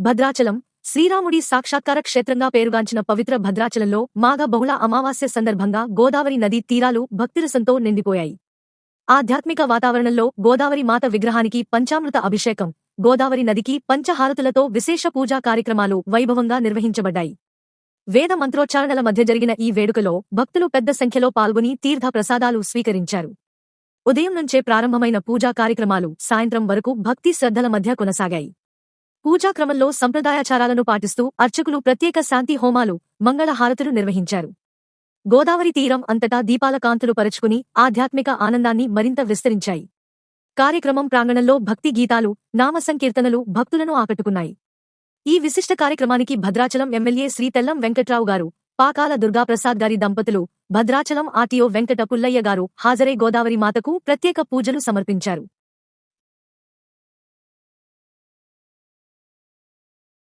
భద్రాచలం శ్రీరాముడి సాక్షాత్కార క్షేత్రంగా పేరుగాంచిన పవిత్ర భద్రాచలంలో మాఘ బహుళ అమావాస్య సందర్భంగా గోదావరి నదీ తీరాలు భక్తిరసంతో నిండిపోయాయి. ఆధ్యాత్మిక వాతావరణంలో గోదావరి మాత విగ్రహానికి పంచామృత అభిషేకం, గోదావరి నదికి పంచహారతులతో విశేష పూజా కార్యక్రమాలు వైభవంగా నిర్వహించబడ్డాయి. వేద మంత్రోచ్చారణల మధ్య జరిగిన ఈ వేడుకలో భక్తులు పెద్ద సంఖ్యలో పాల్గొని తీర్థ ప్రసాదాలు స్వీకరించారు. ఉదయం నుంచే ప్రారంభమైన పూజా కార్యక్రమాలు సాయంత్రం వరకు భక్తి శ్రద్ధల మధ్య కొనసాగాయి. పూజా క్రమంలో సంప్రదాయాచారాలను పాటిస్తూ అర్చకులు ప్రత్యేక శాంతి హోమాలు, మంగళ హారతులు నిర్వహించారు. గోదావరి తీరం అంతటా దీపాల కాంతులు పరచుకుని ఆధ్యాత్మిక ఆనందాన్ని మరింత విస్తరించాయి. కార్యక్రమం ప్రాంగణంలో భక్తి గీతాలు, నామ సంకీర్తనలు భక్తులను ఆకట్టుకున్నాయి. ఈ విశిష్ట కార్యక్రమానికి భద్రాచలం ఎమ్మెల్యే శ్రీ తెల్లం వెంకట్రావు గారు, పాకాల దుర్గాప్రసాద్ గారి దంపతులు, భద్రాచలం ఆర్టీఓ వెంకట పుల్లయ్య గారు హాజరై గోదావరి మాతకు ప్రత్యేక పూజలు సమర్పించారు.